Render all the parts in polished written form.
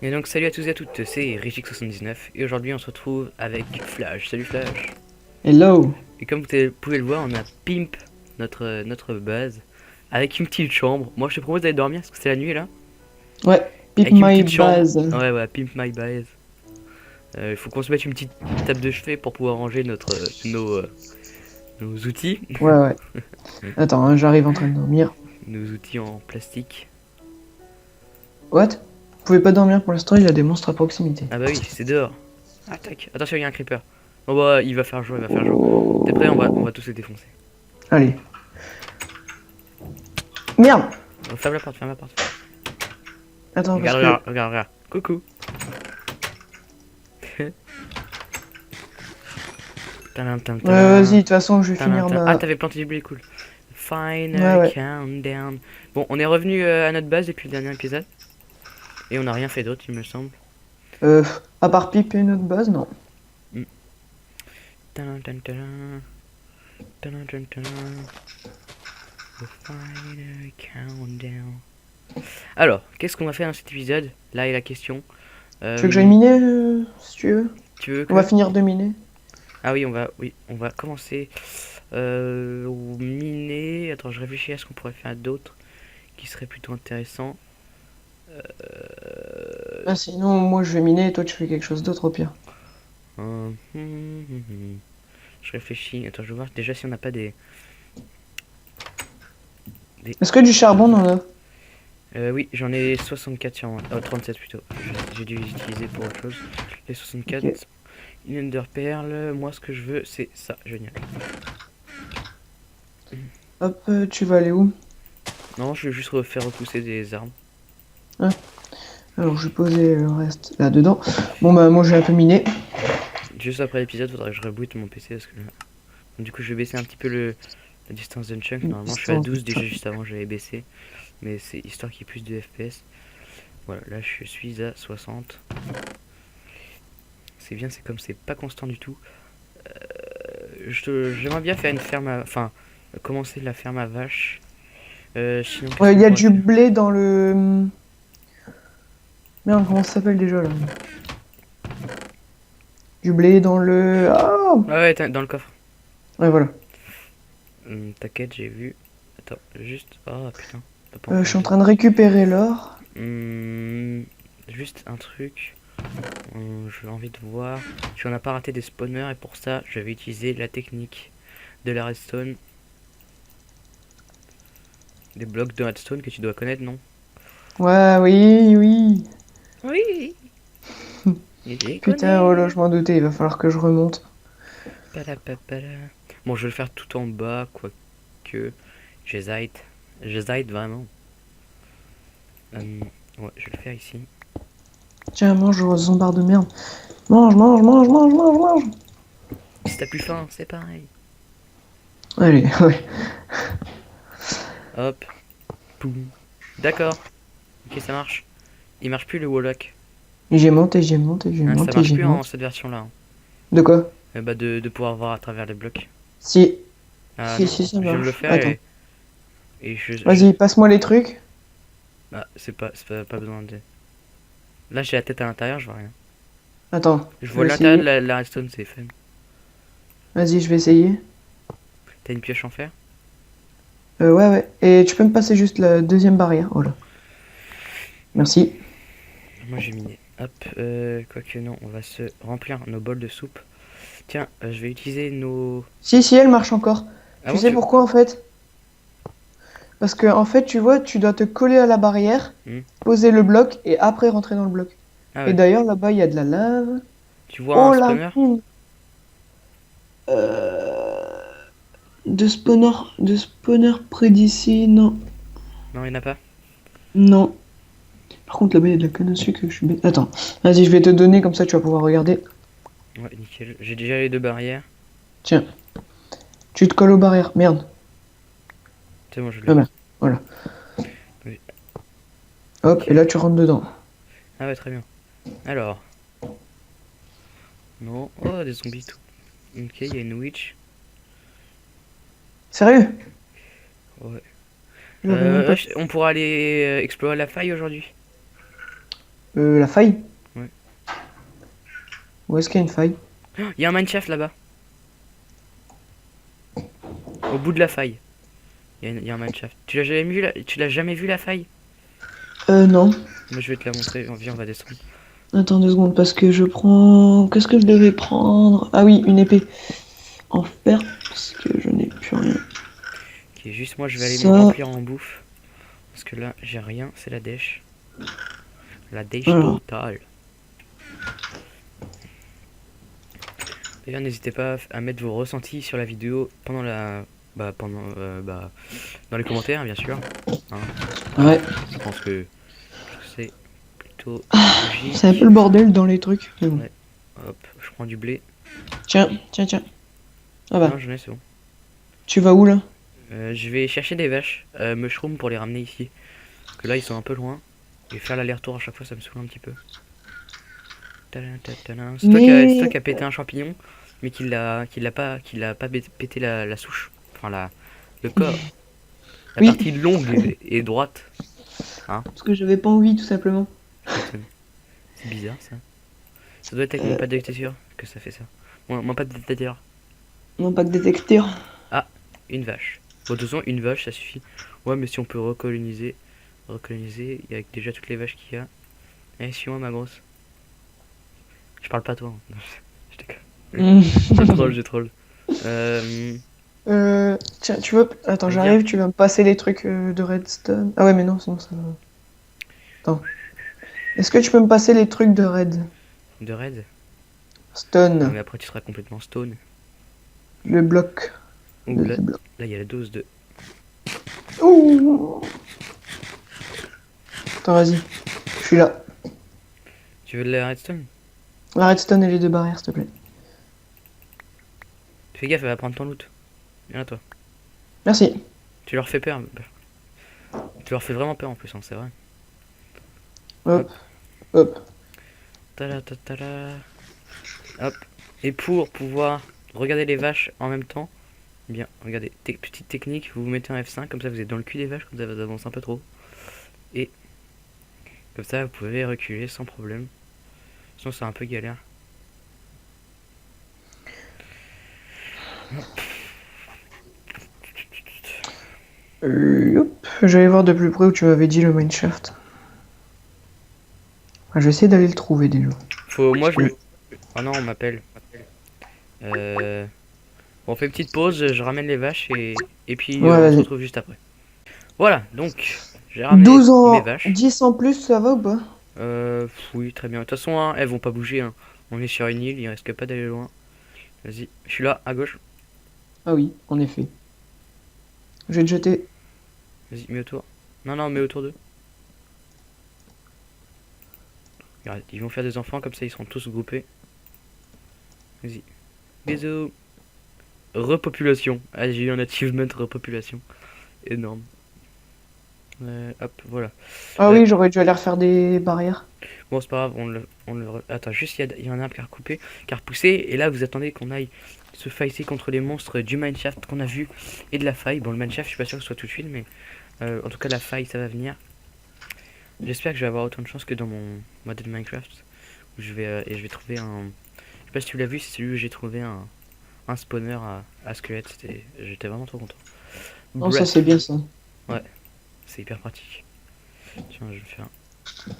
Et donc salut à tous et à toutes, c'est Rigix79 et aujourd'hui on se retrouve avec Flash. Salut Flash. Hello. Et comme vous pouvez le voir, on a Pimp, notre base, avec une petite chambre. Moi je te propose d'aller dormir parce que c'est la nuit là. Ouais, Pick Avec une My petite chambre. Base. Ouais, ouais, Pimp My base. Il faut qu'on se mette une petite table de chevet pour pouvoir ranger nos outils. Ouais, ouais. Attends, hein, j'arrive en train de dormir. Nos outils en plastique. What? Vous pouvez pas dormir pour l'instant, il y a des monstres à proximité. Ah bah oui, c'est dehors. Attaque. Attention, il y a un creeper. Oh bah il va faire jour, il va faire jour. T'es prêt? On va tous les défoncer. Allez. Merde! Oh, ferme la porte, ferme la porte. Attends, parce Regarde, que... regarde, regarde, regarde. Coucou. Tadam, tam, Vas-y, de tadam. toute façon, je vais Tadam, finir tam. Ah, ma... t'avais planté du blé, cool. Ouais, Final ouais. countdown. Bon, on est revenu à notre base depuis le dernier épisode. Et on n'a rien fait d'autre, il me semble. À part piper notre base, non. Hmm. Tadam, tam, tadam. Tadam, tam, tadam. The final countdown. Alors, qu'est-ce qu'on va faire dans cet épisode? Là est la question. Tu veux que j'aille miner, si tu veux? Tu veux On va que... finir de miner. Ah oui, on va commencer au miner. Attends, je réfléchis à ce qu'on pourrait faire d'autre qui serait plutôt intéressant. Ah, sinon, moi, je vais miner et toi, tu fais quelque chose d'autre au pire. Je réfléchis. Attends, je vais voir déjà si on n'a pas des... Est-ce que du charbon, on en a? Oui, j'en ai 64 sur moi. 37 plutôt. J'ai dû les utiliser pour autre chose. Les Ok. 64. Une Ender Pearl. Moi, ce que je veux, c'est ça. Génial. Hop, tu vas aller où? Non, je vais juste refaire repousser des armes. Hein. Alors, je vais poser le reste là-dedans. Bon, bah, moi, j'ai un peu miné. Juste après l'épisode, faudrait que je reboot mon PC parce que du coup, je vais baisser un petit peu la distance d'un chunk. Une Normalement, je suis à distance de 12 déjà choc. juste avant, j'avais baissé. Mais c'est histoire qu'il y ait plus de FPS. Voilà, là je suis à 60. C'est bien, c'est comme c'est pas constant du tout. J'aimerais bien faire une ferme à... Enfin, commencer la ferme à vaches. Sinon, qu'est-ce Ouais, il qu'on y a pourrait du faire? blé dans le... Merde, comment ça s'appelle déjà là? Du blé dans le... Ah! Ah ouais, dans le coffre. Ouais, voilà. T'inquiète, j'ai vu. Attends, juste... Oh putain, t'as pas Je encore suis en dit. train de récupérer l'or. Juste un truc. J'ai envie de voir si on n'a pas raté des spawners et pour ça je vais utiliser la technique de la redstone. Des blocs de redstone que tu dois connaître, non? Ouais, oui, oui. Oui, et je les Putain, oh là, connais. je m'en doutais, il va falloir que je remonte. Palapapala. Bon, je vais le faire tout en bas, quoique. J'hésite. J'hésite vraiment. Ouais, je vais le faire ici. Tiens, mange, zombard de merde. Mange, mange, mange, mange, mange, mange. Si t'as plus faim, c'est pareil. Allez, ouais. Hop, boum. D'accord. Ok, ça marche. Il marche plus le Warlock. J'ai monté, j'ai monté, j'ai Hein, ça monté, marche j'ai plus en monté. cette version-là. Hein. De quoi? Bah de pouvoir voir à travers les blocs. Si. Ah Si, non, si, ça je viens de le marche. faire Attends. et Vas-y, passe-moi les trucs. Ah, pas besoin de... Là, j'ai la tête à l'intérieur, je vois rien. Attends, Je je vois vais l'intérieur de essayer. la redstone, c'est faible. Vas-y, je vais essayer. T'as une pioche en fer? Ouais, ouais. Et tu peux me passer juste la deuxième barrière. Voilà. Merci. Moi, j'ai miné. Hop, quoique non, on va se remplir nos bols de soupe. Tiens, je vais utiliser nos... Si, si, elle marche encore. Ah Tu bon, sais tu... pourquoi en fait? Parce que en fait, tu vois, tu dois te coller à la barrière, Hmm. poser le bloc et après rentrer dans le bloc. Ah Et ouais. d'ailleurs, là-bas, il y a de la lave. Tu vois un Oh la spawner? mine! Euh, de spawner près d'ici, non. Non, il n'y en a pas. Non. Par contre, là-bas, il y a de la canne à sucre, je suis bête. Attends, vas-y, je vais te donner, comme ça tu vas pouvoir regarder. Ouais, nickel. J'ai déjà les deux barrières. Tiens, tu te colles aux barrières. Merde. C'est bon, je l'ai. Ah ben, voilà. Oui. Hop, et Ok. là, tu rentres dedans. Ah ouais, très bien. Alors... Non. Oh, des zombies tout. Ok, il y a une witch. Sérieux? Ouais. J'aurais même pas... On pourra aller explorer la faille aujourd'hui. La faille? Ouais. Où est-ce qu'il y a une faille? Il y a un mineshaft là-bas. Au bout de la faille. Il y a un mineshaft. Tu l'as jamais vu la faille? Non. Moi je vais te la montrer. Viens, on va descendre. Attends 2 secondes, parce que je prends... Qu'est-ce que je devais prendre? Ah oui, une épée. En fer, parce que je n'ai plus rien. Ok, juste moi je vais aller me Ça... remplir en bouffe. Parce que là j'ai rien, c'est la dèche. La dèche Alors, totale. D'ailleurs n'hésitez pas à mettre vos ressentis sur la vidéo pendant la... dans les commentaires bien sûr. Hein. ouais. Je pense que c'est plutôt C'est un peu logique. le bordel dans les trucs, mais bon. Ouais. Hop, je prends du blé. Tiens, tiens, tiens. Ah Non bah, j'en ai, c'est bon. tu vas où là? Je vais chercher des vaches, mushroom pour les ramener ici. Parce que là ils sont un peu loin. Et faire l'aller-retour à chaque fois ça me saoule un petit peu. C'est toi qui Mais... a pété un champignon, mais qu'il l'a pas pété la souche. Enfin le corps. La Oui, partie longue et droite. Hein, parce que j'avais pas envie, tout simplement. tu m'étonnes. C'est bizarre ça. Ça doit être avec mon Euh, pad de détecteur que ça fait ça. Mon pad de détecteur. non, pas de détecteur. Ah, une vache. Bon, de toute façon, une vache ça suffit. Ouais, mais si on peut recoloniser. Recoloniser, il y a déjà toutes les vaches qu'il y a. Eh, suis-moi ma grosse. Je parle pas à toi. Hein. Je déconne. Je troll. Tiens, tu veux... Attends, Viens. j'arrive, tu vas me passer les trucs de redstone. Ah ouais, mais non, sinon ça va... Attends. Est-ce que tu peux me passer les trucs de redstone? De raid. Non, Stone. mais après tu seras complètement stone. Le bloc. Ouh, Le là, bloc. là il y a la dose de. Ouh. Attends, vas-y. Je suis là. Tu veux de la redstone? La redstone et les 2 barrières, s'il te plaît. Fais gaffe, elle va prendre ton loot. Viens à toi. Merci. Tu leur fais peur. Tu leur fais vraiment peur en plus, hein, c'est vrai. Hop, hop. Tada, tada, tada. Hop. Et pour pouvoir regarder les vaches en même temps, eh bien, regardez, petite technique, vous vous mettez un F5, comme ça vous êtes dans le cul des vaches, comme ça vous avancez un peu trop. Et comme ça vous pouvez reculer sans problème. Sinon c'est un peu galère. Hop. Je vais voir de plus près où tu m'avais dit le mineshaft. Ah, je vais essayer d'aller le trouver déjà. Moi je me... Oh non, on m'appelle. Bon, on fait une petite pause, je ramène les vaches et puis Ouais, on se vas-y. retrouve juste après. Voilà, donc j'ai ramené 12 mes en... vaches. 10 en plus, ça va ou pas? Oui, très bien. De toute façon, hein, elles vont pas bouger. Hein. On est sur une île, il risque pas d'aller loin. Vas-y, je suis là, à gauche. Ah oui, en effet. Je vais te jeter. Vas-y, mets autour. Non, non, mets autour d'eux. Regarde, ils vont faire des enfants, comme ça ils seront tous groupés. Vas-y. Bisous. Repopulation. Ah, j'ai eu un achievement repopulation. Énorme. Hop, voilà. Ah Euh, oui, j'aurais dû aller refaire des barrières. Bon, c'est pas grave, Attends, juste, il y a un arbre qui a repoussé. Et là, vous attendez qu'on aille se fighter contre les monstres du mineshaft qu'on a vu. Et de la faille. Bon, le mineshaft, je suis pas sûr que ce soit tout de suite, mais en tout cas, la faille, ça va venir. J'espère que je vais avoir autant de chance que dans mon mode de Minecraft. Où je vais trouver un... Je sais pas si tu l'as vu, c'est celui où j'ai trouvé un spawner à squelette. J'étais vraiment trop content. Non, ça Bref, c'est bien ça. ouais, c'est hyper pratique. Tiens, je vais faire...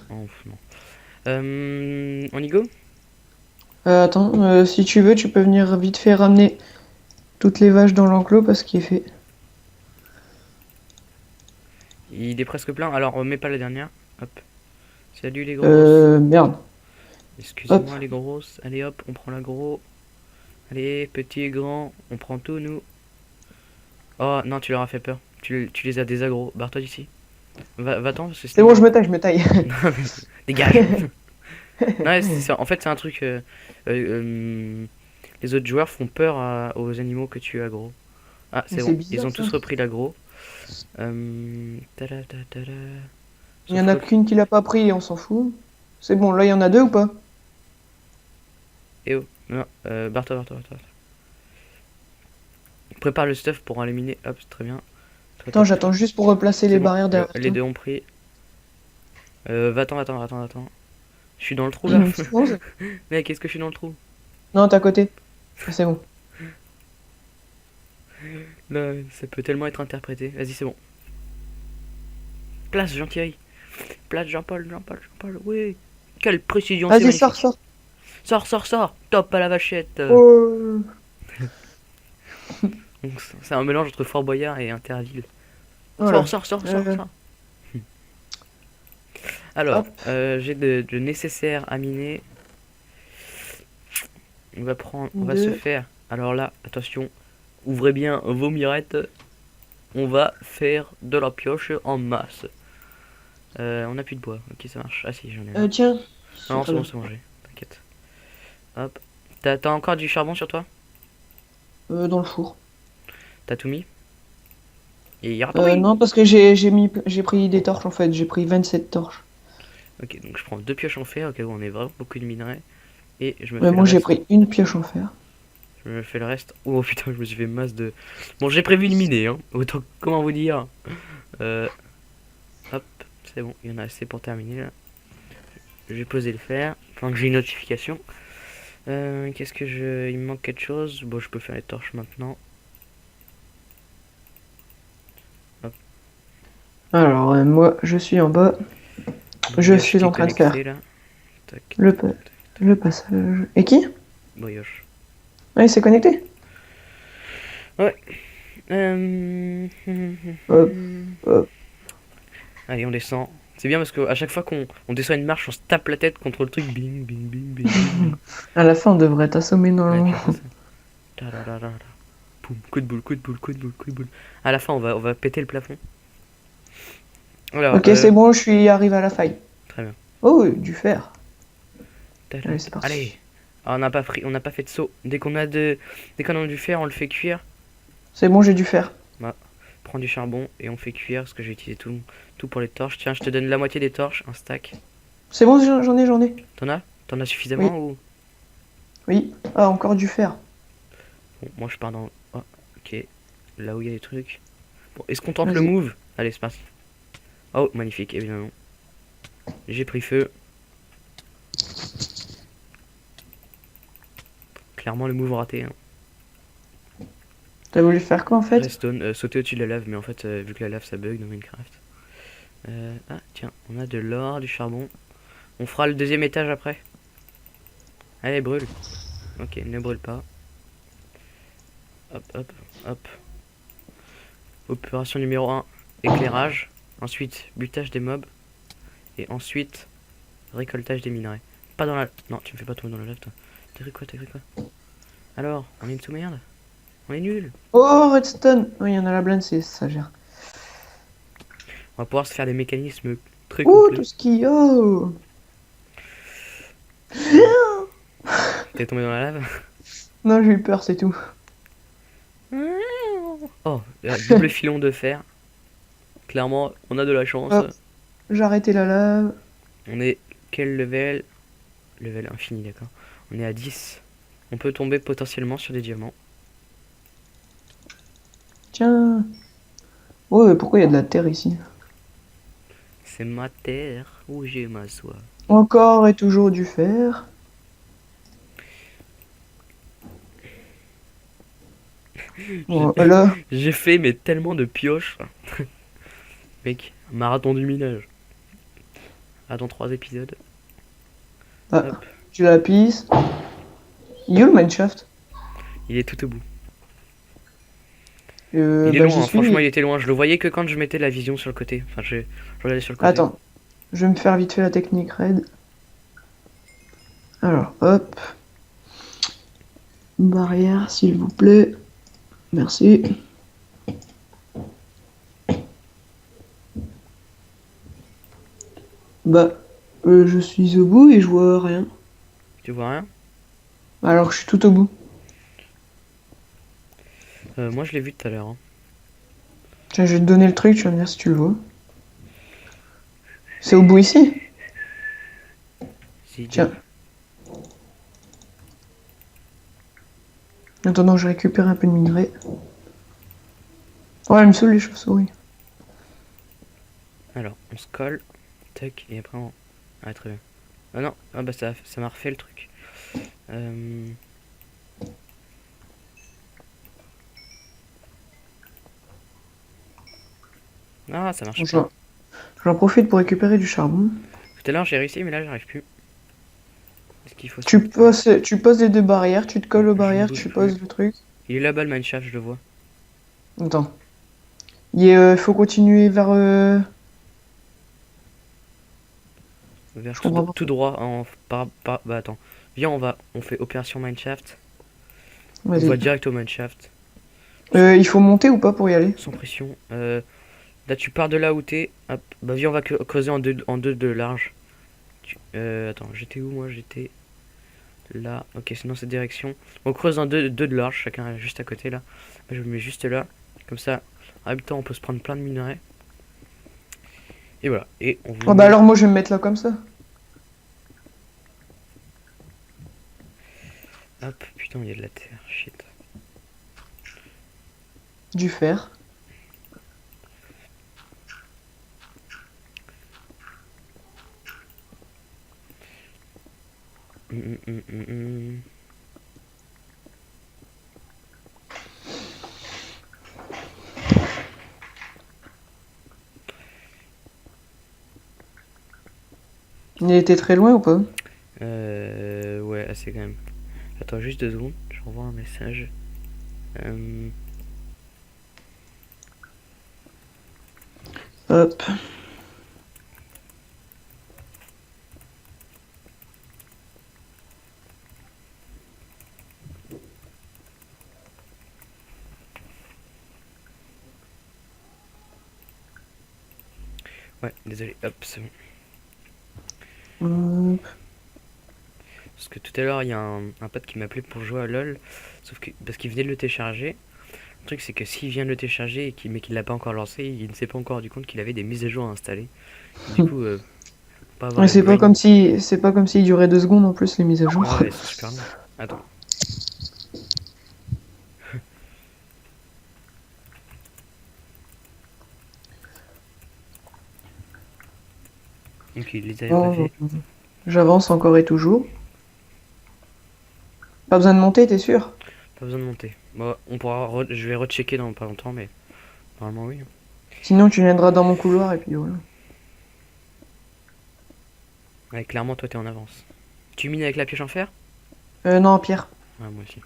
Oh, ouf, non. On y go? Attends, si tu veux, tu peux venir vite fait ramener toutes les vaches dans l'enclos parce qu'il est fait. Il est presque plein. Alors, mets pas la dernière. Hop. Salut les grosses. Merde. Hop. Excusez-moi les grosses. Allez hop, on prend la gros. Allez, petit et grand, on prend tout nous. Oh non, tu leur as fait peur. Tu les as désagro. Barre-toi d'ici. Va-t'en parce que C'est bon, sinon... je me taille, je me taille. Dégage. Non, c'est ça. En fait, c'est un truc. Les autres joueurs font peur aux animaux que tu aggro. Ah, Mais c'est c'est bon. Ils bizarre ont ça. tous repris l'aggro. Tada, tada, tada. Il y en Sauf a l'autre. qu'une qui l'a pas pris et on s'en fout. C'est bon, là il y en a 2 ou pas? Eh oh. Non, barre-toi, barre-toi, barre-toi. Prépare le stuff pour éliminer. Hop, c'est très bien. Très Attends, top. j'attends juste pour replacer C'est les bon. barrières derrière Les toi. deux ont pris. Va-t'en, va-t'en, va-t'en, va-t'en. Je suis dans le trou là. C'est bon, ça. Mec, est-ce que je suis dans le trou? Non, t'es à côté. Ah, c'est bon. Là, ça peut tellement être interprété. Vas-y, c'est bon. Place Jean-Thierry. Place Jean-Paul, Jean-Paul, Jean-Paul. Oui. Quelle précision, c'est Vas-y, sors, magnifique. sors. Sors, sors, sors. Top à la vachette. Oh. Donc, c'est un mélange entre Fort Boyard et Interville. Voilà. Sors, sors, sors, sors, sors. Alors, Hop. j'ai de nécessaire à miner. On va se Deux. faire. Alors là, attention, ouvrez bien vos mirettes. On va faire de la pioche en masse. On a plus de bois. Ok, ça marche. Ah si, j'en ai un. Tiens. Non, Très bien. c'est bon, j'ai. T'inquiète. Hop. T'as encore du charbon sur toi? Dans le four. T'as tout mis? Et il y aura pas oui. Non, parce que j'ai pris des torches en fait. J'ai pris 27 torches. Ok, donc je prends deux pioches en fer, au cas où on est vraiment beaucoup de minerais. Et je me Mais fais le moi, j'ai reste. pris une pioche en fer. Je me fais le reste. Oh putain, je me suis fait masse de. Bon, j'ai prévu de miner, hein. Autant, comment vous dire? Euh, Hop, c'est bon, il y en a assez pour terminer là. Je vais poser le fer, pendant que j'ai une notification. Qu'est-ce que je. Il me manque quelque chose. Bon, je peux faire les torches maintenant. Hop. Alors, moi, je suis en bas. Je Brioche suis qui est en train de connecté faire là. Tac, le, tac, pa- tac. le passage. Et qui? Brioche. Ah, il s'est connecté? Ouais. Hop, hop. Allez, on descend. C'est bien parce qu'à chaque fois qu'on descend une marche, on se tape la tête contre le truc. Bing, bing, bing, bing, bing. À la fin, on devrait t'assommer Ouais, normalement. tu vois ça. Tadadadada. Poum, coup de boule, coup de boule, coup de boule, coup de boule. À la fin, on va péter le plafond. Alors, Ok, c'est bon, je suis arrivé à la faille. très bien. Oh, du fer. Tac. Allez, c'est Allez. parti. Ah, on n'a pas fait de saut. Dès qu'on a du fer, on le fait cuire. C'est bon, j'ai du fer. Bah, prends du charbon et on fait cuire parce que j'ai utilisé tout pour les torches. Tiens, je te donne la moitié des torches, un stack. C'est bon, j'en ai. T'en as? T'en as Oui, suffisamment ou? oui. Ah, encore du fer. Bon, moi je pars dans. Oh, ok. Là où il y a des trucs. Bon, est-ce qu'on tente le Vas-y. move? Allez, c'est parti. Oh, magnifique, évidemment. J'ai pris feu. Clairement, le move raté. Hein. T'as voulu faire quoi en fait? Redstone, sauter au-dessus de la lave, mais en fait, vu que la lave ça bug dans Minecraft. Ah, tiens, on a de l'or, du charbon. On fera le deuxième étage après. Allez, brûle. Ok, ne brûle pas. Hop, hop, hop. Opération numéro 1, éclairage. Ensuite, butage des mobs. Et ensuite, récoltage des minerais. Pas dans la... Non, tu me fais pas tomber dans la lave, toi. T'as cru quoi? Alors, on est une sous-merde? On est nul. Oh, redstone. Oui, il y en a la blinde, ça gère. On va pouvoir se faire des mécanismes très Oh, complets. tout ce qui... Oh. T'es tombé dans la lave? Non, j'ai eu peur, c'est tout. Oh, double filon de fer. Clairement, on a de la chance. Hop, j'ai arrêté la lave. On est quel level? Level infini, d'accord. On est à 10. On peut tomber potentiellement sur des diamants. Tiens. Oh, mais pourquoi il y a de la terre ici? C'est ma terre où j'ai ma soie. Encore et toujours du fer. Voilà. J'ai fait mais tellement de pioches. Mec, un marathon du minage. Attends 3 épisodes. Ah, Hop, du lapis. Il est où le mineshaft? il est tout au bout. Il est Bah j'y loin, hein. Franchement suis. il était loin. Je le voyais que quand je mettais la vision sur le côté. Enfin, je regardais sur le côté. Attends, je vais me faire vite fait la technique raid. Alors, hop. Barrière, s'il vous plaît. Merci. Bah, je suis au bout et je vois rien. Tu vois rien? Alors que je suis tout au bout. Moi je l'ai vu tout à l'heure. Hein. Tiens, je vais te donner le truc, tu vas me dire si tu le vois. C'est au bout ici? Si, Tiens. En attendant, je récupère un peu de minerai. Ouais, elle me saoule les chauves-souris. Alors, on se colle. Tac, et après on. Ah, très bien. Ah non, ah bah ça m'a refait le truc. Euh, Ah, ça marche pas. J'en profite pour récupérer du charbon. Tout à l'heure j'ai réussi, mais là j'arrive plus. Est-ce qu'il faut se mettre. Tu poses les deux barrières, tu te colles aux Je ne barrières, bouge tu plus. poses le truc. Il est là-bas le mineshaft, je le vois. Attends. Faut continuer vers. Vers Je comprends tout pas. droit. Bah attends. Viens, on fait opération mineshaft. On va Vas-y. direct au mineshaft. Sans, Il faut monter ou pas pour y aller? sans pression. Là tu pars de là où t'es. Hop. Bah viens, on va creuser en deux de large. Attends, j'étais où moi? J'étais là. Ok, c'est dans cette direction. On creuse en deux de large, chacun juste à côté là. Moi, je me mets juste là. Comme ça, en même temps, on peut se prendre plein de minerais. Et voilà. Et on vous Ah bah met. alors moi je vais me mettre là comme ça. Hop, putain, il y a de la terre. Shit. Du fer. Hum, hum, hum, hum. Il était très loin ou pas? Ouais, assez quand même. Attends juste 2 secondes. Je renvoie un message. Euh, Hop. ouais, désolé. Hop, c'est bon. Hum. Parce que tout à l'heure, il y a un pote qui m'appelait pour jouer à LoL. Sauf que parce qu'il venait de le télécharger. Le truc, c'est que s'il vient de le télécharger mais qu'il l'a pas encore lancé, il ne s'est pas encore rendu compte qu'il avait des mises à jour à installer. Du coup, pas avoir Ouais, le brain. c'est pas comme s'il durait 2 secondes en plus les mises à Ouais, jour. ouais, c'est super long. Attends. Donc il les avait pas Oh, fait. j'avance encore et toujours. Pas besoin de monter, t'es sûr? Pas besoin de monter. Bon, je vais rechecker dans pas longtemps, mais normalement oui. Sinon tu viendras dans mon couloir et puis voilà. Ouais, clairement, toi t'es en avance. Tu mines avec la pioche en fer? Non, pierre. Ouais, moi aussi.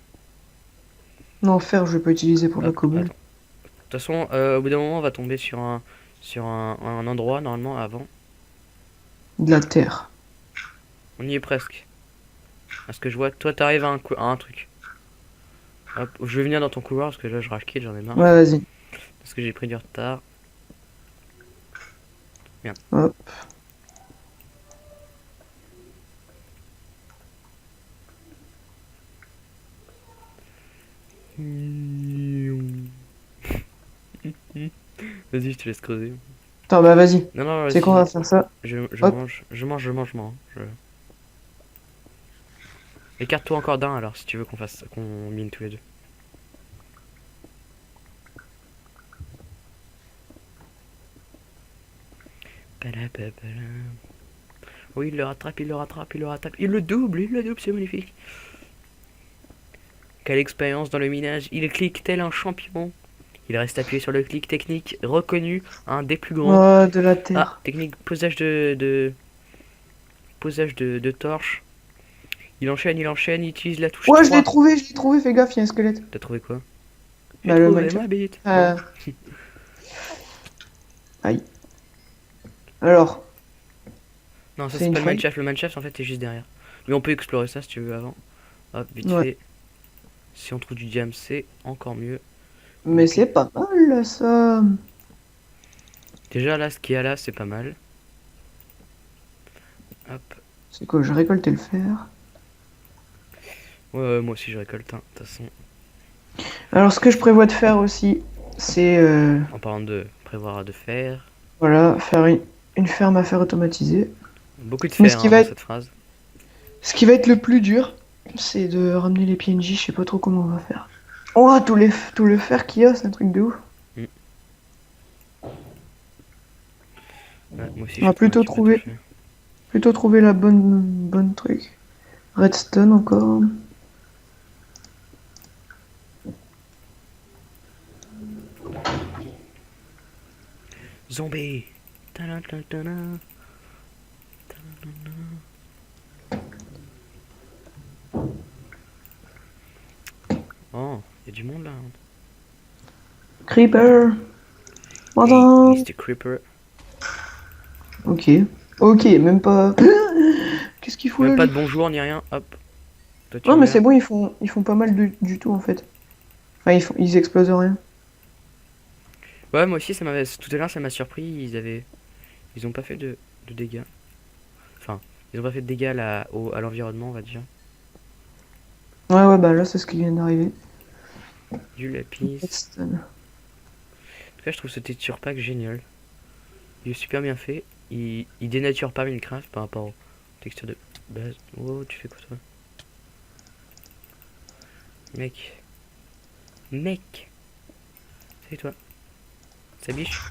Non, fer, je vais pas utiliser pour la Hop, cobble. attends. De toute façon, au bout d'un moment, on va tomber sur un endroit, normalement, avant. De la terre. On y est presque. Parce que je vois, toi, t'arrives à un truc. Hop, je vais venir dans ton couloir, parce que là, je rage quitte, j'en ai marre. Ouais, vas-y. Parce que j'ai pris du retard. Merde. Hop. Vas-y, je te laisse creuser. Attends, bah vas-y. Non, non, C'est qu'on va vas-y. faire ça. Je Hop. mange, moi. Écarte-toi encore d'un, alors, si tu veux qu'on mine tous les deux. Palapapala. Oui, il le rattrape, il le rattrape, il le rattrape. Il le double, c'est magnifique. Quelle expérience dans le minage. Il clique tel un champion. Il reste appuyé sur le clic technique reconnu, un des plus grands. Oh, de la Ah, terre. technique posage de torche. Il enchaîne, il utilise la touche Ouais, 3. je l'ai trouvé, fais gaffe, il y a un squelette. T'as trouvé quoi? J'ai Bah, le trouvé Minecraft. ma bite. Non. Aïe. Alors, Non, ça c'est c'est une pas le faille. mineshaft. Le mineshaft en fait est juste derrière. Mais on peut explorer ça si tu veux avant. Hop, vite Ouais. fait. Si on trouve du diam, c'est encore mieux. Mais Donc c'est pas mal, ça. déjà là, ce qu'il y a là, c'est pas mal. Hop. C'est quoi, j'ai récolté le fer. Ouais, ouais, moi aussi je récolte, hein, de toute façon. Alors, ce que je prévois de faire aussi, c'est En parlant de prévoir de fer. voilà, faire une ferme à fer automatisée. Beaucoup de Mais fer hein, dans cette phrase. ce qui va être le plus dur, c'est de ramener les PNJ. Je sais pas trop comment on va faire. Oh, tout le fer qu'il y a, c'est un truc de ouf. Mm. Ouais, moi aussi On je va prends plutôt du bateau trouver. fer. Plutôt trouver la bonne truc. Redstone encore. Zombie. Tadam, tadam, tadam. Oh, il y a du monde là. Creeper. Hey, Attends. Mr. Creeper. Ok. Ok, même pas. Qu'est-ce qu'il fout Même là, pas lui? de bonjour ni rien. Hop. Toi tu Non, mais c'est meurs. bon, ils font pas mal du tout en fait. Enfin, ils explosent rien. Ouais, moi aussi, tout à l'heure, ça m'a surpris. Ils ont pas fait de dégâts. Enfin, ils ont pas fait de dégâts à l'environnement, on va dire. Ouais, ouais, bah là, c'est ce qui vient d'arriver. Du lapis. Redstone. En tout cas, je trouve ce texture pack génial. Il est super bien fait. Il dénature pas Minecraft par rapport aux textures de base. Oh, tu fais quoi toi? Mec. Mec. C'est toi. Ça biche.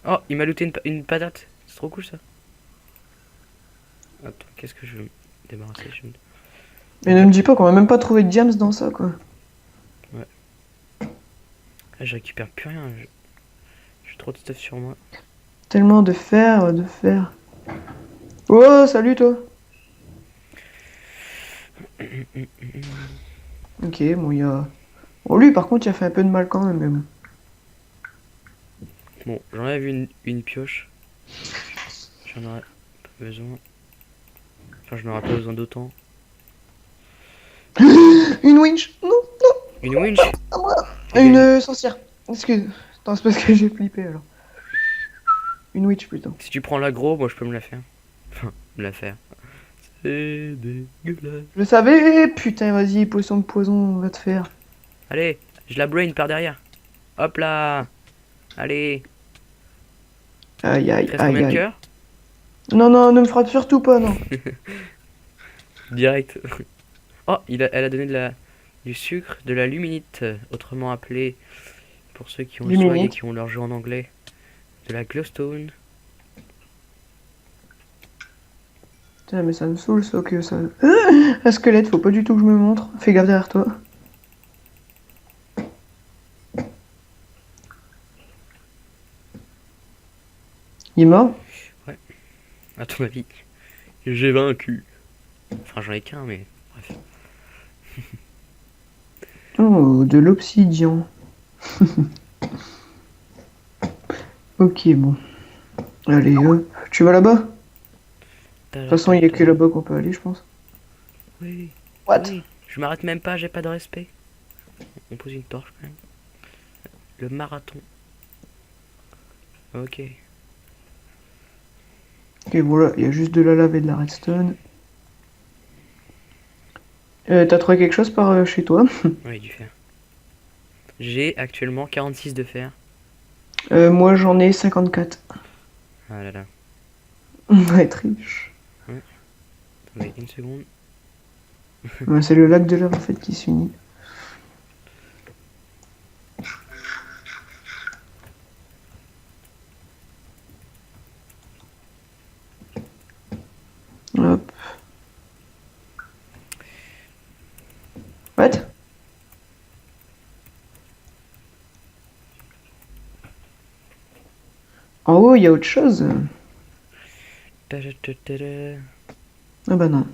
Oh, il m'a looté une patate. C'est trop cool ça. Attends, qu'est-ce que je veux me débarrasser? Mais ne me dis pas qu'on va même pas trouver de diams dans ça, quoi. Ouais. Ah, je récupère plus rien. J'ai trop de stuff sur moi. Tellement de fer, de fer. Oh, salut toi. Ok, bon, il y a. Bon, lui, par contre, il a fait un peu de mal quand même, mais bon. Bon, j'enlève une pioche. J'en aurais pas besoin. Enfin, je n'aurai pas besoin d'autant. Une winch! Non, Une winch? à moi! Les gars, Une sorcière. Excuse. Attends, c'est parce que j'ai flippé alors. Une witch plutôt. si tu prends l'aggro, moi je peux me la faire. Enfin, me la faire. C'est dégueulasse. Je le savais! Putain, vas-y, poisson de poison, on va te faire. Allez, je la brain par derrière. Hop là. Allez. Aïe, Il te aïe, reste combien aïe, de aïe. cœurs? Non, non, ne me frappe surtout pas, non. Direct. Oh, elle a donné du sucre, de la luminite, autrement appelé, pour ceux qui ont le swag et Luminite. qui ont leur jeu en anglais, de la glowstone. Putain, mais ça me saoule, ça, que ça. Un squelette, faut pas du tout que je me montre. Fais gaffe derrière toi. Il est mort? Ouais, à ton avis, j'ai vaincu. Enfin, j'en ai qu'un, mais bref. Oh, de l'obsidian. Ok, bon. Allez, hop. Tu vas là-bas? De toute façon, il n'y a que là-bas qu'on peut aller, je pense. Oui, What? oui, je m'arrête même pas, j'ai pas de respect. On pose une torche quand même. Le marathon. Ok. Ok, voilà, il y a juste de la lave et de la redstone. T'as trouvé quelque chose par chez toi? Oui, du fer. J'ai actuellement 46 de fer. Moi, j'en ai 54. Ah là là. Ouais, triche. Ouais. Attendez une seconde. Ouais, c'est le lac de lave, en fait, qui s'unit. Hop. What? En haut, il y a autre chose. Ta-da-ta-ta-da. Ah bah non.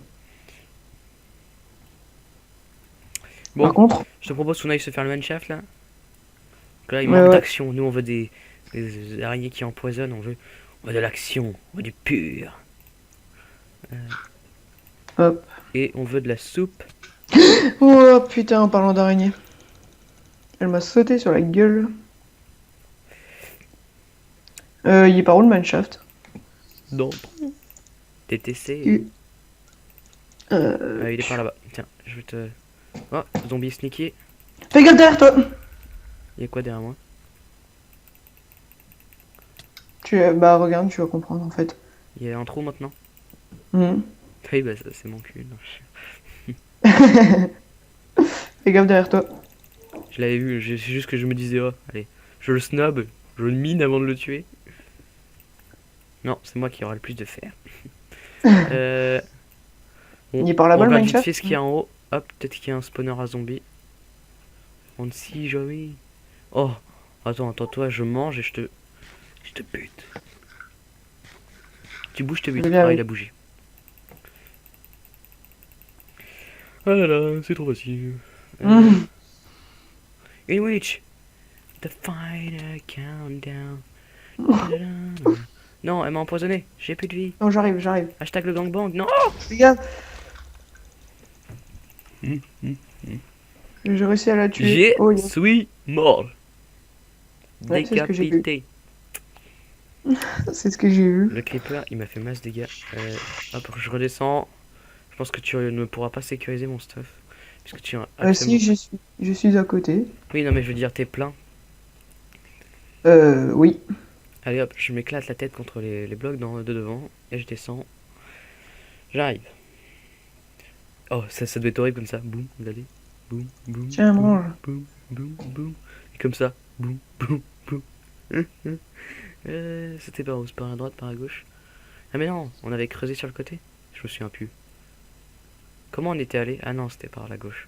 Par Bon, contre, je te propose qu'on aille se faire le manshaft là. Donc là, il ouais, manque ouais. d'action. Nous, on veut des araignées qui empoisonnent. On veut de l'action. On veut du pur. Hop. Et on veut de la soupe. Oh putain, en parlant d'araignée. Elle m'a sauté sur la gueule. Il est par où le mineshaft? Non. TTC. Et- Il est par là-bas. Tiens, je vais te. Oh, zombie sneaky. Fais gaffe derrière toi! Il y a quoi derrière moi? Bah regarde, tu vas comprendre en fait. Il y a un trou maintenant. Mhm. Oui, bah ça, c'est mon cul. Non, Fais gaffe derrière toi. je l'avais vu. C'est juste que je me disais, oh, allez, je le snob. Je le mine avant de le tuer. Non, c'est moi qui aura le plus de fer. Bon, Il est par là-bas on le regarde vite mineshaft? fait ce qu'il y a en haut. Hop, peut-être qu'il y a un spawner à zombies. On sait jamais. Oh, attends, toi, je mange et je te bute. Tu bouges, je te Je bute. veux bien, Ah, oui. il a bougé. Ah là là, c'est trop facile. Hum. In which the final countdown. Ta-da-da-da. Non, elle m'a empoisonné. J'ai plus de vie. Non, j'arrive. Hashtag le gangbang. Non. Regarde, j'ai réussi à la tuer. Je Oh, yes. suis mort. Ouais, c'est ce que j'ai vu. Décapité. C'est ce que j'ai vu. Le creeper, il m'a fait masse dégâts. Hop, je redescends. Je pense que tu ne pourras pas sécuriser mon stuff. Puisque tu as Si, absolument... je suis à côté. Oui, non, mais je veux dire, t'es plein. Oui. Allez hop, je m'éclate la tête contre les blocs de devant. Et je descends. J'arrive. Oh, ça doit être horrible comme ça. Boum, regardez. Boum, boum, Tiens, boum, mange. boum, boum, boum. Et comme ça. Boum, boum, boum. C'était par où? C'est par à droite, par à gauche? Ah mais non, on avait creusé sur le côté. Je me souviens plus. Comment on était allé? Ah non, c'était par la gauche.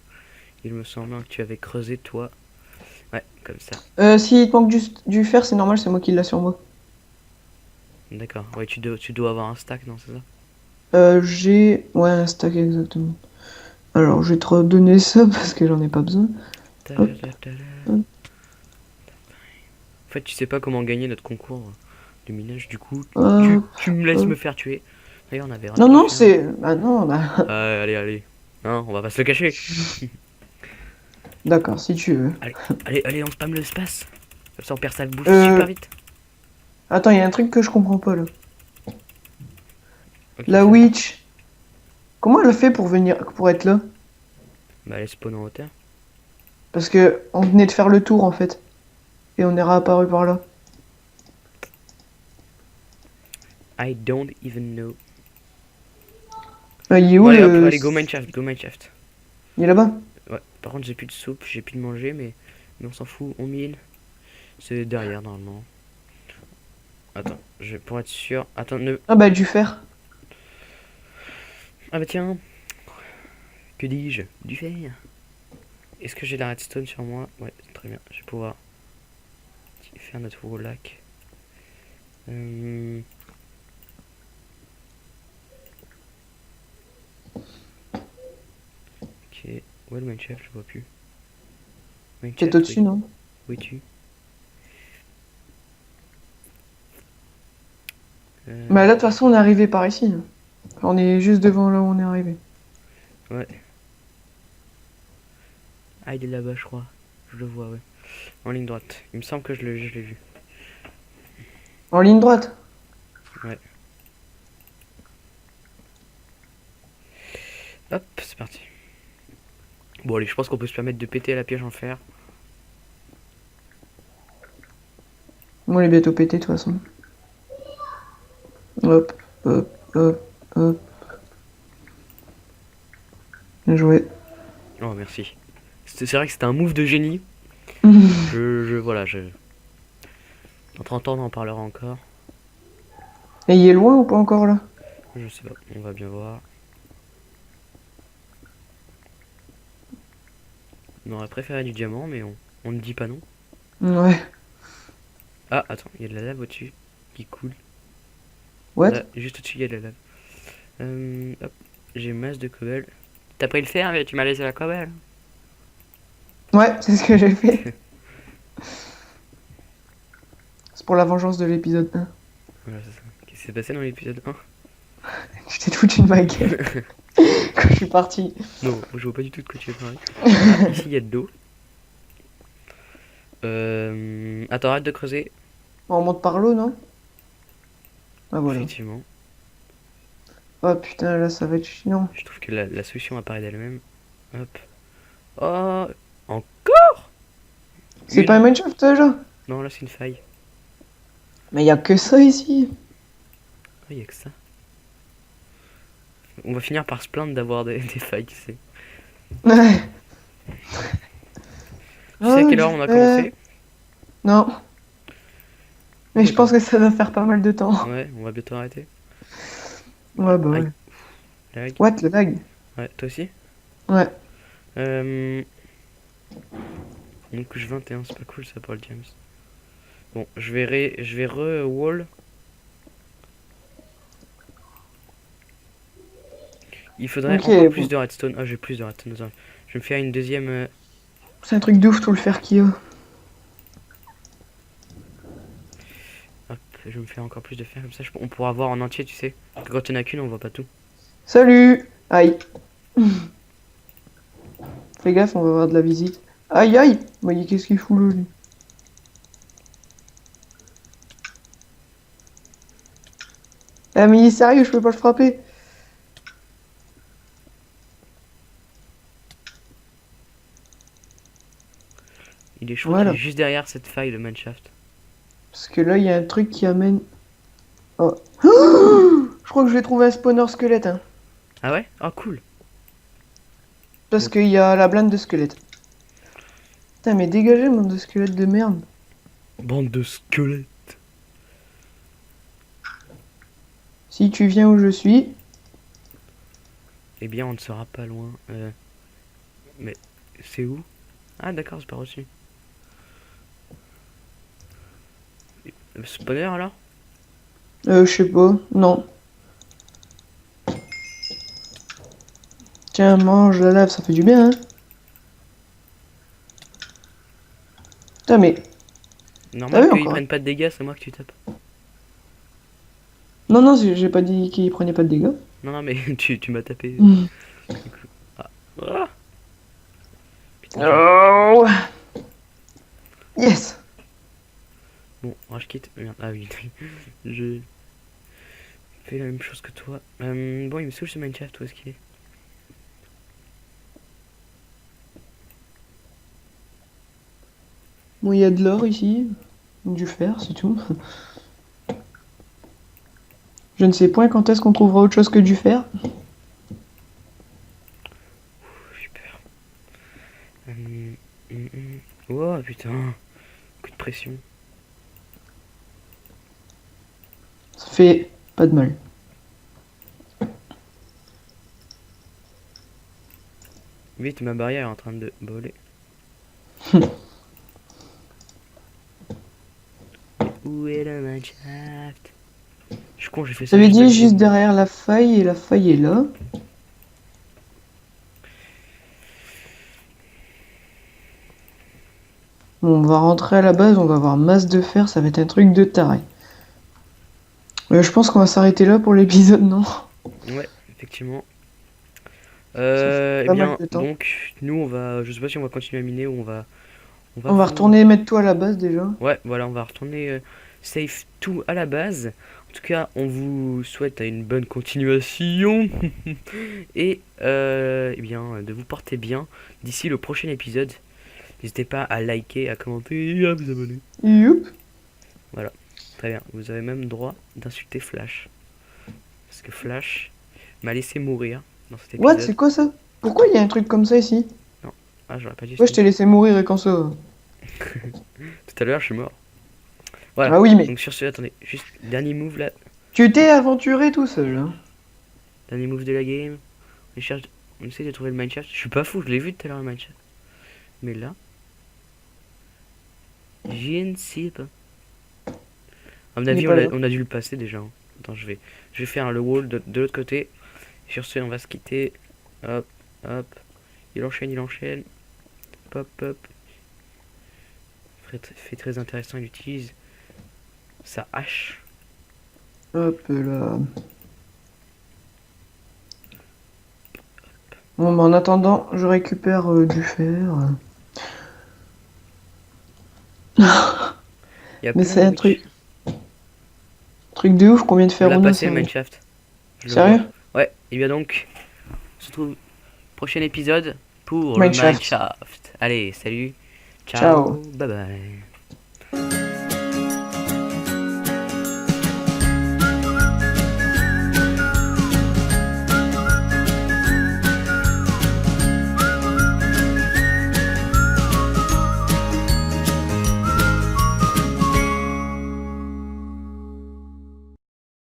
Il me semble que tu avais creusé toi. Ouais, comme ça. S'il te manque du fer, c'est normal, c'est moi qui l'a sur moi. D'accord. Ouais, tu dois avoir un stack, non, c'est ça? J'ai... Ouais, un stack exactement. Alors, je vais te redonner ça parce que j'en ai pas besoin. Hop, Ta-da-da-da-da. hop, En fait, tu sais pas comment gagner notre concours de minage, du coup, hop, tu me laisses hop. me faire tuer. D'ailleurs, on avait raté Non, de non, faire. c'est... Ah non, bah... Allez. Hein, on va pas se le cacher. D'accord, si tu veux. Allez, on spam l'espace. Comme ça, on perd sa bouffe Euh... super vite. Attends, il y a un truc que je comprends pas, là. Ok, La ça. witch, comment elle a fait pour venir... pour être là? Bah, elle spawn en hauteur. Parce que on venait de faire le tour, en fait. Et on est réapparu par là. I don't even know. Il est Bon, où allez, hop, le... allez, go mineshaft, go mineshaft. Il est là-bas? Ouais, par contre, j'ai plus de soupe, j'ai plus de manger, mais on s'en fout, on mine. C'est derrière, normalement. Attends, pour être sûr. Attends, Ah bah, du fer. Ah bah tiens, que dis-je? Du fer. Est-ce que j'ai la redstone sur moi? Ouais, très bien, je vais pouvoir faire notre gros lac. Ok, où est le mineshaft? Je vois plus. Peut-être Mineshaft, au-dessus, oui. non? Où es-tu? Bah là, de toute façon, on est arrivé par ici, là. On est juste devant là où on est arrivé. Ouais. Ah, il est là-bas, je crois. Je le vois, ouais. En ligne droite. Il me semble que je l'ai vu. En ligne droite. Ouais. Hop, c'est parti. Bon, allez, je pense qu'on peut se permettre de péter la piège en fer. Moi, elle est bientôt pété, de toute façon. Hop, hop. Bien joué. Oh, merci. C'est vrai que c'était un move de génie. Voilà, dans 30 ans, on en parlera encore. Et il est loin ou pas encore là? Je sais pas, on va bien voir. On aurait préféré du diamant, mais on ne dit pas non. Ouais. Ah, attends, il y a de la lave au-dessus qui coule. Là, What? juste au-dessus, il y a de la lave. Hop, j'ai masse de cobble. T'as pris le fer, mais tu m'as laissé la cobble. Ouais, c'est ce que j'ai fait. C'est pour la vengeance de l'épisode 1. Voilà, c'est ça. Qu'est-ce qui s'est passé dans l'épisode 1? Je t'ai foutu de ma gueule quand je suis parti. Non, je vois pas du tout de quoi tu veux parler. Ah, ici, il y a de l'eau. Attends, arrête de creuser. On monte par l'eau, non? Ah voilà. Effectivement. Oh putain, là ça va être chiant. Je trouve que la solution apparaît d'elle-même. Hop. Oh, encore C'est pas un mineshaft déjà? Non, là, c'est une faille. Mais y a que ça ici. Ah, y a que ça. On va finir par se plaindre d'avoir des failles, tu sais. Ouais. Tu sais à quelle heure on a commencé? Non. Mais je pense que ça va faire pas mal de temps. Ouais, on va bientôt arrêter. Ouais, bah Aïe, ouais. lag. What, le lag? Ouais, toi aussi. Ouais. Euh... Donc couche 21, c'est pas cool ça pour le James. Bon, je vais re-wall. Il faudrait Ok, encore plus bon. de redstone. Ah, j'ai plus de redstone. Attends. Je vais me faire une deuxième. C'est un truc de ouf tout le fer qu'il y a. Hop, je vais me faire encore plus de fer comme ça. On pourra voir en entier, tu sais. Quand il n'y en a qu'une, on voit pas tout. Salut! Aïe. Fais gaffe, on va avoir de la visite. Aïe aïe! Voyez, qu'est-ce qu'il fout là, lui? Ah, mais il est sérieux, je peux pas le frapper. Je crois qu'il est Voilà. juste derrière cette faille, le mineshaft. Parce que là, il y a un truc qui amène. Oh. Je crois que je vais trouver un spawner squelette, hein. Ah ouais? Ah, cool. Parce Donc, qu'il y a la blinde de squelette. Putain, mais dégagez, monde de squelette de merde. bande de squelettes. Si tu viens où je suis. Eh bien, on ne sera pas loin. Mais c'est où? Ah, d'accord, c'est pas reçu. Le spawner alors? Je sais pas. Non. Tiens, mange la lave, ça fait du bien, hein. Putain, mais. T'as Normal vu qu'ils encore? prennent pas de dégâts, c'est moi que tu tapes. Non, non, j'ai pas dit qu'il prenait pas de dégâts. Non, non, mais tu m'as tapé. Hmm. Du coup. Ah. Ah, putain, Oh! Yes! bon, je quitte. Merde. Ah oui, je fais la même chose que toi. Bon, il me saoule ce Minecraft, où est-ce qu'il est? Bon, il y a de l'or ici. Du fer, c'est tout. Je ne sais point quand est-ce qu'on trouvera autre chose que du fer. Super. Oh putain, coup de pression. Ça fait pas de mal. Vite, ma barrière est en train de voler. Où est le Minecraft? Je suis con, j'ai fait ça J'avais juste à dit côté juste de moi. derrière la faille et la faille est là. Bon, on va rentrer à la base, on va avoir masse de fer, ça va être un truc de taré. Je pense qu'on va s'arrêter là pour l'épisode, non? Ouais, effectivement. Ça fait Eh pas mal bien, de temps. donc, nous, on va. Je sais pas si on va continuer à miner ou on va On va vous. retourner mettre tout à la base déjà. Ouais, voilà, on va retourner save tout à la base. En tout cas, on vous souhaite une bonne continuation et eh bien, de vous porter bien d'ici le prochain épisode. N'hésitez pas à liker, à commenter et à vous abonner. Youp. Voilà, très bien. Vous avez même droit d'insulter Flash. Parce que Flash m'a laissé mourir dans cet What, épisode. c'est quoi ça? Pourquoi il y a un truc comme ça ici? Non, ah, j'aurais pas dû Ouais, je spawn. t'ai laissé mourir et quand ça va. Tout à l'heure, je suis mort. Voilà, Ah oui, mais donc sur ce, attendez, juste dernier move là. tu t'es aventuré tout seul, hein. Dernier move de la game. On essaie de trouver le Minecraft. Je suis pas fou, je l'ai vu tout à l'heure le Minecraft. Mais là, je ne sais pas. À mon Il est avis, pas là. on a dû le passer déjà, hein. Attends, je vais faire le wall de l'autre côté. Sur ce, on va se quitter. Hop, hop. Il enchaîne, il enchaîne. Pop, pop. Fait très intéressant, il utilise sa hache. Hop là. Bon, bah, en attendant, je récupère du fer. Il y a Mais plein c'est de un witch. truc de ouf, combien de On fer l'a on a, passé le sérieux? Minecraft. Je le vois. Sérieux? Ouais, et bien donc, on se retrouve prochain épisode pour le Minecraft. Minecraft. Allez, salut. Ciao. Ciao. Bye bye.